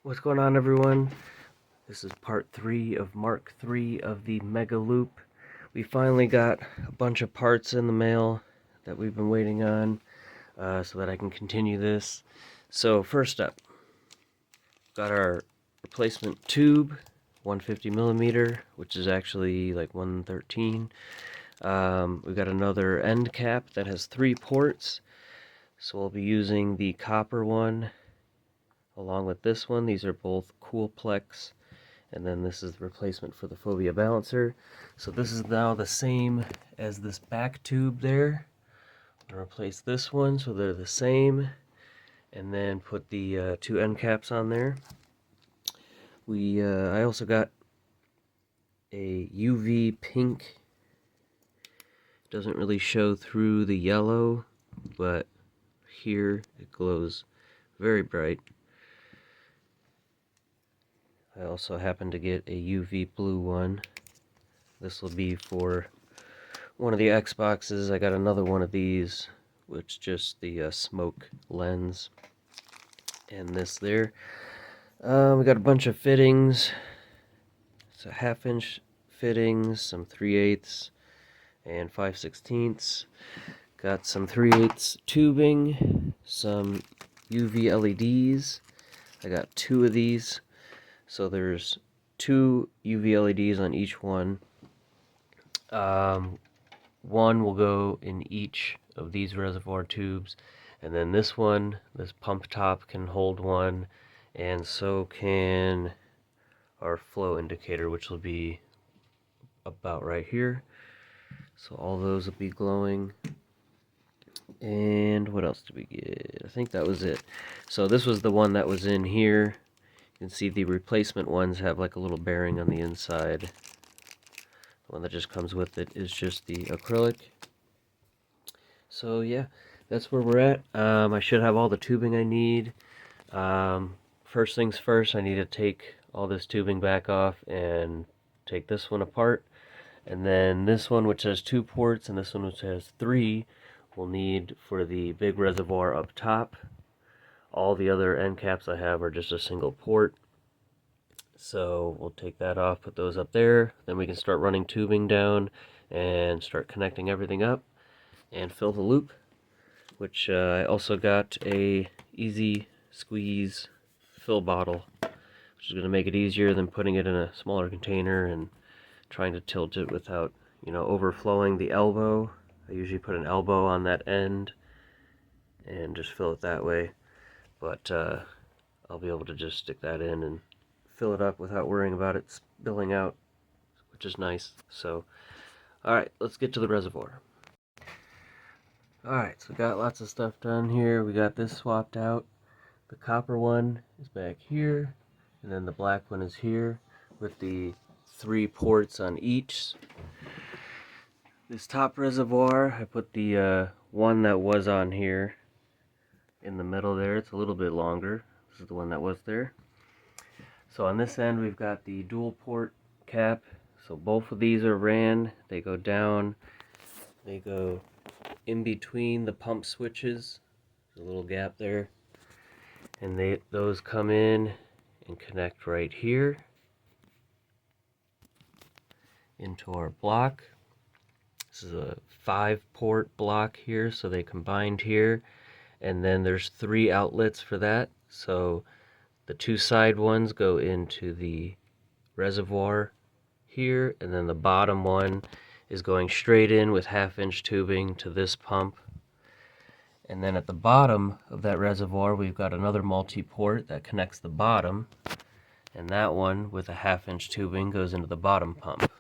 What's going on, everyone? This is part 3 of Mark 3 of the Mega Loop. We finally got a bunch of parts in the mail that we've been waiting on so that I can continue this. So first up, got our replacement tube, 150 millimeter, which is actually like 113. We've got another end cap that has 3 ports. So we'll be using the copper one along with this one. These are both Coolplex, and then this is the replacement for the Fovea balancer. So this is now the same as this back tube there. I'm going to replace this one so they're the same, and then put the 2 end caps on there. I also got a UV pink. It doesn't really show through the yellow, but here it glows very bright. I also happen to get a UV blue one. This will be for one of the Xboxes. I got another one of these, which just the smoke lens, and this there. We got a bunch of fittings. It's a 1/2 inch fittings, some 3/8 and 5/16. Got some 3/8 tubing, some UV LEDs. I got 2 of these. So there's 2 UV LEDs on each one. One will go in each of these reservoir tubes, and then this one, this pump top, can hold one, and so can our flow indicator, which will be about right here. So all those will be glowing. And what else did we get? I think that was it. So this was the one that was in here. You can see the replacement ones have like a little bearing on the inside. The one that just comes with it is just the acrylic. So yeah, that's where we're at. I should have all the tubing I need. First things first, I need to take all this tubing back off and take this one apart. And then this one, which has 2 ports, and this one, which has 3, we'll need for the big reservoir up top. All the other end caps I have are just a single port. So we'll take that off, put those up there. Then we can start running tubing down and start connecting everything up and fill the loop, which I also got a easy squeeze fill bottle, which is going to make it easier than putting it in a smaller container and trying to tilt it without, overflowing the elbow. I usually put an elbow on that end and just fill it that way, but I'll be able to just stick that in and fill it up without worrying about it spilling out, which is nice. So, alright, let's get to the reservoir. Alright, so we got lots of stuff done here. We got this swapped out. The copper one is back here, and then the black one is here with the 3 ports on each. This top reservoir, I put the one that was on here in the middle there. It's a little bit longer. This is the one that was there. So on this end, we've got the dual port cap. So both of these are ran. They go down. They go in between the pump switches. There's a little gap there. And those come in and connect right here into our block. This is a 5-port block here, so they combined here. And then there's 3 outlets for that. So the 2 side ones go into the reservoir here, and then the bottom one is going straight in with 1/2 inch tubing to this pump. And then at the bottom of that reservoir, we've got another multi-port that connects the bottom, and that one with a 1/2 inch tubing goes into the bottom pump.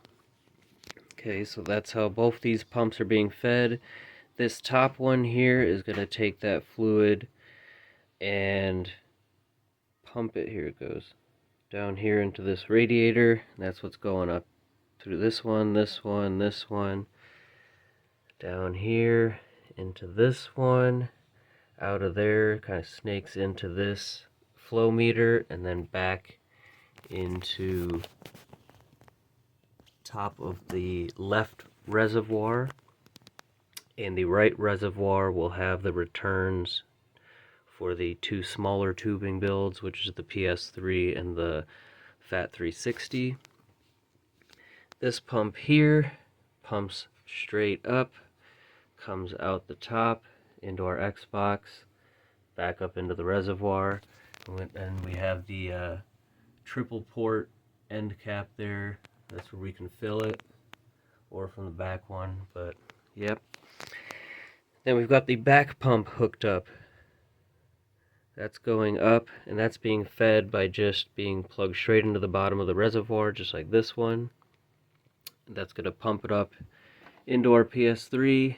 Okay, so that's how both these pumps are being fed. This top one here is going to take that fluid and pump it, here it goes, down here into this radiator. That's what's going up through this one, this one, this one, down here into this one, out of there, kind of snakes into this flow meter, and then back into top of the left reservoir. And the right reservoir will have the returns for the two smaller tubing builds, which is the PS3 and the FAT 360. This pump here pumps straight up, comes out the top into our Xbox, back up into the reservoir, and we have the triple port end cap there. That's where we can fill it, or from the back one, but yep. Then we've got the back pump hooked up. That's going up, and that's being fed by just being plugged straight into the bottom of the reservoir, just like this one. That's going to pump it up into our PS3,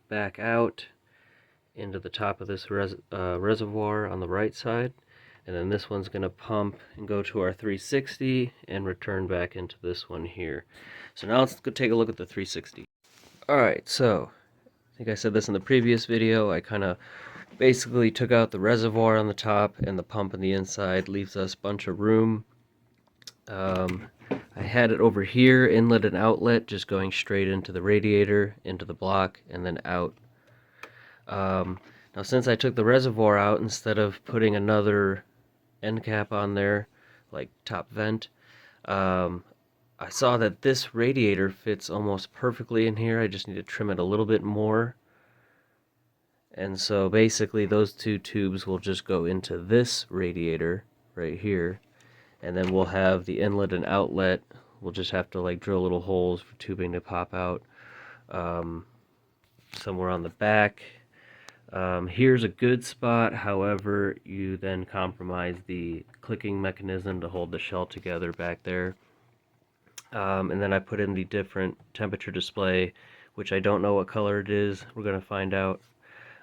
back out into the top of this reservoir on the right side. And then this one's going to pump and go to our 360 and return back into this one here. So now let's go take a look at the 360. Alright, so I think I said this in the previous video. I kind of basically took out the reservoir on the top and the pump on the inside. Leaves us a bunch of room. I had it over here, inlet and outlet, just going straight into the radiator, into the block, and then out. Now since I took the reservoir out, instead of putting another end cap on there, like top vent, I saw that this radiator fits almost perfectly in here. I just need to trim it a little bit more. And so basically those two tubes will just go into this radiator right here. And then we'll have the inlet and outlet. We'll just have to like drill little holes for tubing to pop out somewhere on the back. Here's a good spot, however, you then compromise the clicking mechanism to hold the shell together back there. And then I put in the different temperature display, which I don't know what color it is. We're going to find out.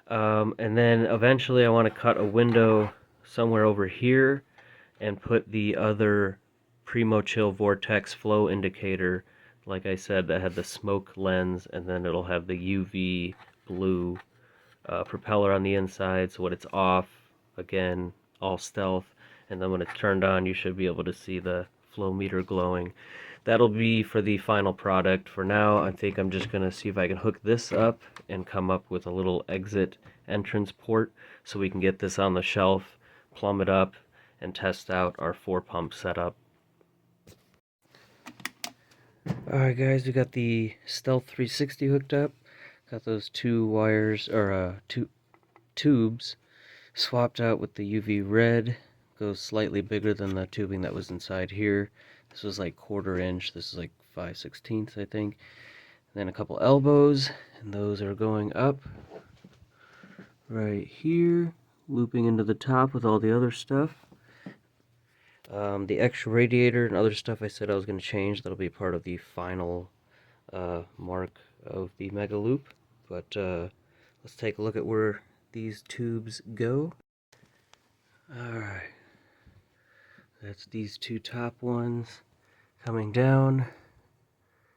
And then eventually I want to cut a window somewhere over here and put the other Primo Chill Vortex flow indicator, like I said, that had the smoke lens, and then it'll have the UV blue propeller on the inside, so when it's off, again, all stealth, and then when it's turned on, you should be able to see the flow meter glowing. That'll be for the final product. For now, I think I'm just going to see if I can hook this up and come up with a little exit entrance port so we can get this on the shelf, plumb it up, and test out our 4-pump setup. Alright guys, we got the Stealth 360 hooked up. Got those two wires, or two tubes, swapped out with the UV red. Goes slightly bigger than the tubing that was inside here. This was like 1/4 inch, this is like 5/16, I think. And then a couple elbows, and those are going up right here, looping into the top with all the other stuff. The extra radiator and other stuff I said I was going to change, that'll be part of the final mark of the Mega Loop. But let's take a look at where these tubes go. Alright, that's these two top ones coming down.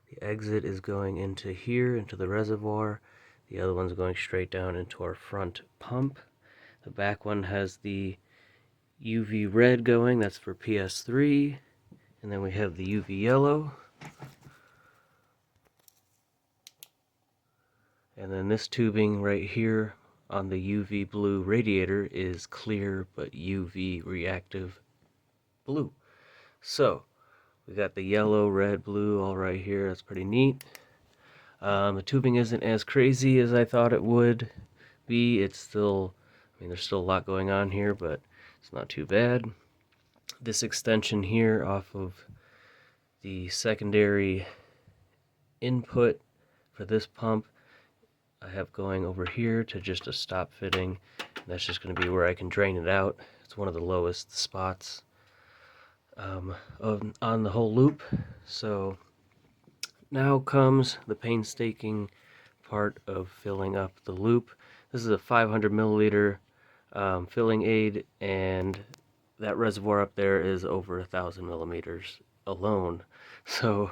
The exit is going into here, into the reservoir. The other one's going straight down into our front pump. The back one has the UV red going, that's for PS3. And then we have the UV yellow. And then this tubing right here on the UV blue radiator is clear but UV reactive blue. So we got the yellow, red, blue all right here. That's pretty neat. The tubing isn't as crazy as I thought it would be. It's still, I mean, there's still a lot going on here, but it's not too bad. This extension here off of the secondary input for this pump, I have going over here to just a stop fitting. That's just going to be where I can drain it out. It's one of the lowest spots on the whole loop. So now comes the painstaking part of filling up the loop. This is a 500 milliliter filling aid, and that reservoir up there is over 1,000 millimeters alone. So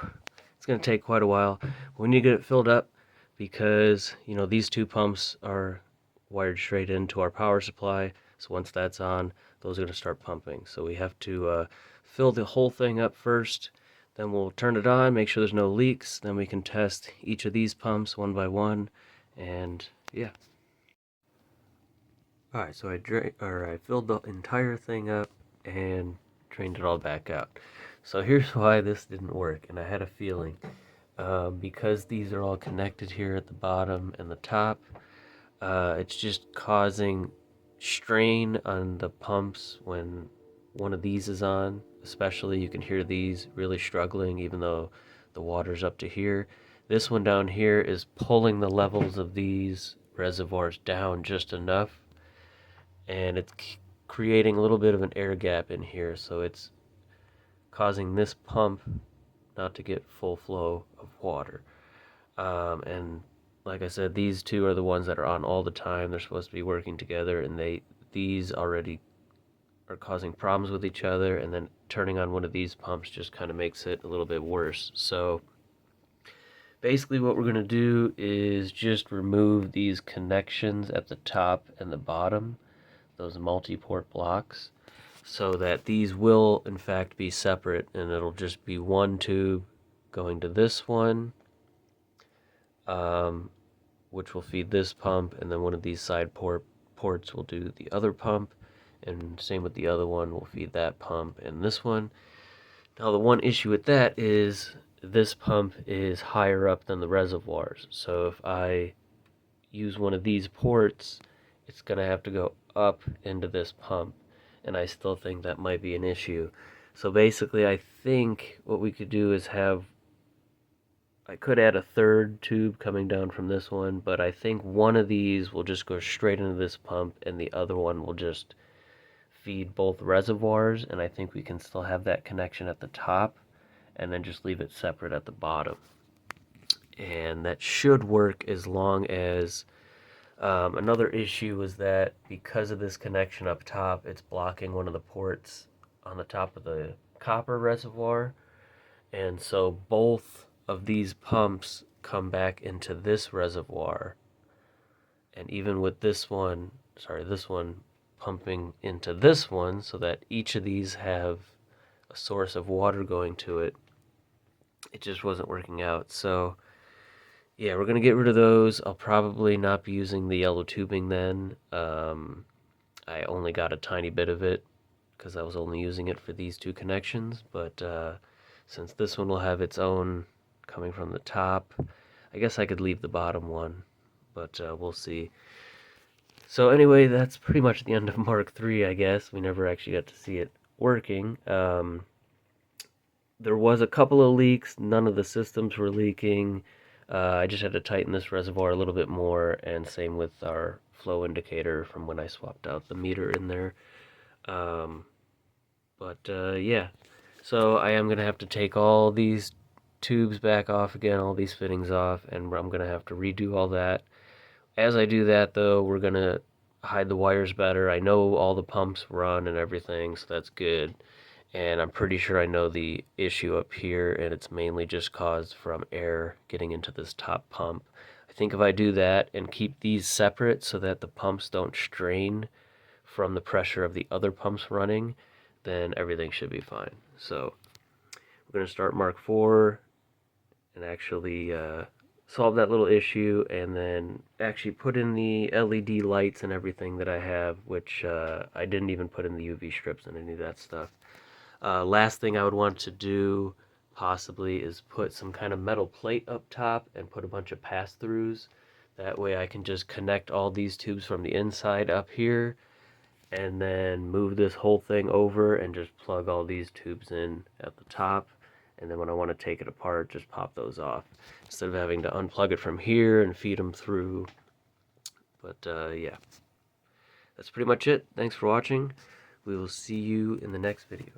it's going to take quite a while. We need to get it filled up because, you know, these two pumps are wired straight into our power supply. So once that's on, those are going to start pumping. So we have to fill the whole thing up first. Then we'll turn it on, make sure there's no leaks. Then we can test each of these pumps one by one. And yeah. Alright, so I filled the entire thing up and drained it all back out. So here's why this didn't work, and I had a feeling. Because these are all connected here at the bottom and the top, it's just causing strain on the pumps when one of these is on. Especially, you can hear these really struggling even though the water's up to here. This one down here is pulling the levels of these reservoirs down just enough, and it's creating a little bit of an air gap in here, so it's causing this pump not to get full flow of water. And like I said, these two are the ones that are on all the time. They're supposed to be working together, and these already are causing problems with each other, and then turning on one of these pumps just kind of makes it a little bit worse. So basically what we're going to do is just remove these connections at the top and the bottom, those multi-port blocks, so that these will in fact be separate, and it'll just be one tube going to this one, which will feed this pump, and then one of these side ports will do the other pump, and same with the other one, will feed that pump and this one. Now the one issue with that is this pump is higher up than the reservoirs, so if I use one of these ports, it's going to have to go up into this pump, and I still think that might be an issue. So basically I think what we could do is I could add a third tube coming down from this one, but I think one of these will just go straight into this pump and the other one will just feed both reservoirs, and I think we can still have that connection at the top and then just leave it separate at the bottom. And that should work as long as another issue is that because of this connection up top, it's blocking one of the ports on the top of the copper reservoir, and so both of these pumps come back into this reservoir, and even with this one pumping into this one, so that each of these have a source of water going to it, it just wasn't working out. So yeah, we're going to get rid of those. I'll probably not be using the yellow tubing then. I only got a tiny bit of it because I was only using it for these two connections, but since this one will have its own coming from the top, I guess I could leave the bottom one, but we'll see. So anyway, that's pretty much the end of Mark III, I guess. We never actually got to see it working. There was a couple of leaks. None of the systems were leaking. I just had to tighten this reservoir a little bit more, and same with our flow indicator from when I swapped out the meter in there. Yeah, so I am going to have to take all these tubes back off again, all these fittings off, and I'm going to have to redo all that. As I do that, though, we're going to hide the wires better. I know all the pumps run and everything, so that's good. And I'm pretty sure I know the issue up here, and it's mainly just caused from air getting into this top pump. I think if I do that and keep these separate so that the pumps don't strain from the pressure of the other pumps running, then everything should be fine. So we're going to start Mark IV and actually solve that little issue, and then actually put in the LED lights and everything that I have, which I didn't even put in the UV strips and any of that stuff. Last thing I would want to do possibly is put some kind of metal plate up top and put a bunch of pass-throughs. That way I can just connect all these tubes from the inside up here, and then move this whole thing over and just plug all these tubes in at the top, and then when I want to take it apart, just pop those off instead of having to unplug it from here and feed them through. But yeah, that's pretty much it. Thanks for watching. We will see you in the next video.